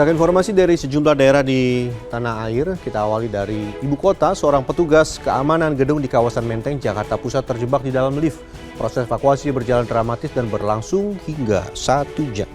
Kita ke informasi dari sejumlah daerah di tanah air. Kita awali dari ibu kota. Seorang petugas keamanan gedung di kawasan Menteng, Jakarta Pusat terjebak di dalam lift. Proses evakuasi berjalan dramatis dan berlangsung hingga 1 jam.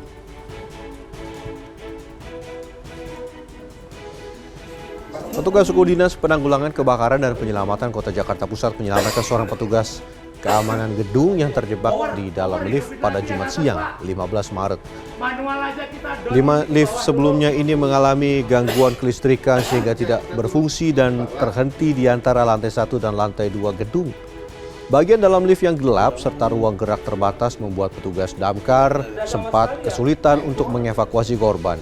Petugas suku dinas penanggulangan kebakaran dan penyelamatan Kota Jakarta Pusat menyelamatkan seorang petugas keamanan gedung yang terjebak di dalam lift pada Jumat siang, 15 Maret. 5 lift sebelumnya ini mengalami gangguan kelistrikan sehingga tidak berfungsi dan terhenti di antara lantai 1 dan lantai 2 gedung. Bagian dalam lift yang gelap serta ruang gerak terbatas membuat petugas damkar sempat kesulitan untuk mengevakuasi korban.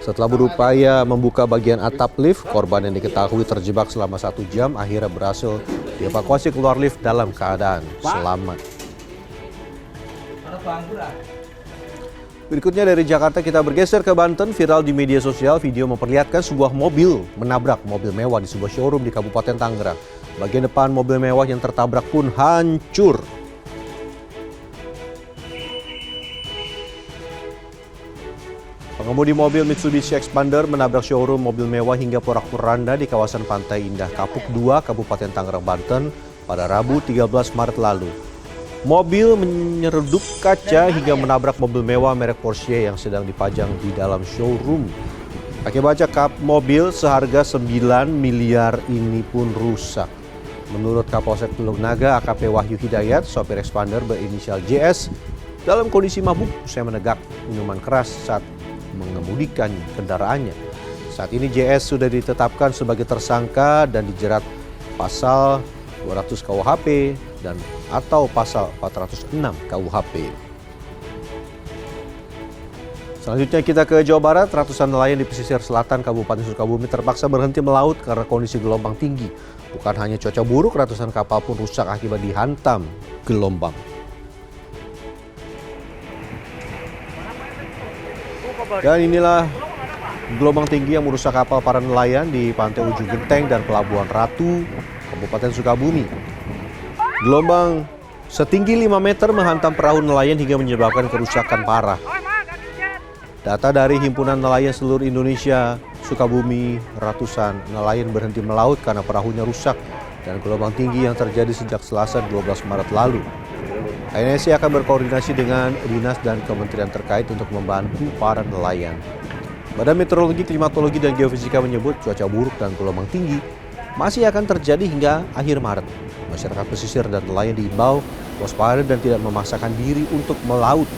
Setelah berupaya membuka bagian atap lift, korban yang diketahui terjebak selama 1 jam akhirnya berhasil dievakuasi keluar lift dalam keadaan selamat. Berikutnya dari Jakarta kita bergeser ke Banten. Viral di media sosial, video memperlihatkan sebuah mobil menabrak mobil mewah di sebuah showroom di Kabupaten Tangerang. Bagian depan mobil mewah yang tertabrak pun hancur. Pengemudi mobil Mitsubishi Expander menabrak showroom mobil mewah hingga porak-poranda di kawasan Pantai Indah Kapuk 2, Kabupaten Tangerang, Banten pada Rabu 13 Maret lalu. Mobil menyeruduk kaca hingga menabrak mobil mewah merek Porsche yang sedang dipajang di dalam showroom. Akibat kap mobil seharga 9 miliar ini pun rusak. Menurut Kapolsek Teluk Naga AKP Wahyu Hidayat, sopir Expander berinisial JS dalam kondisi mabuk usai menegak minuman keras saat mengemudikan kendaraannya. Saat ini JS sudah ditetapkan sebagai tersangka dan dijerat pasal 200 KUHP dan atau pasal 406 KUHP. Selanjutnya kita ke Jawa Barat. Ratusan nelayan di pesisir selatan Kabupaten Sukabumi terpaksa berhenti melaut karena kondisi gelombang tinggi. Bukan hanya cuaca buruk, ratusan kapal pun rusak akibat dihantam gelombang. Dan inilah gelombang tinggi yang merusak kapal para nelayan di Pantai Ujung Genteng dan Pelabuhan Ratu, Kabupaten Sukabumi. Gelombang setinggi 5 meter menghantam perahu nelayan hingga menyebabkan kerusakan parah. Data dari Himpunan Nelayan Seluruh Indonesia, Sukabumi, ratusan nelayan berhenti melaut karena perahunya rusak dan gelombang tinggi yang terjadi sejak Selasa 12 Maret lalu. ANSC akan berkoordinasi dengan dinas dan kementerian terkait untuk membantu para nelayan. Badan Meteorologi, Klimatologi, dan Geofisika menyebut cuaca buruk dan gelombang tinggi masih akan terjadi hingga akhir Maret. Masyarakat pesisir dan nelayan diimbau waspada dan tidak memaksakan diri untuk melaut.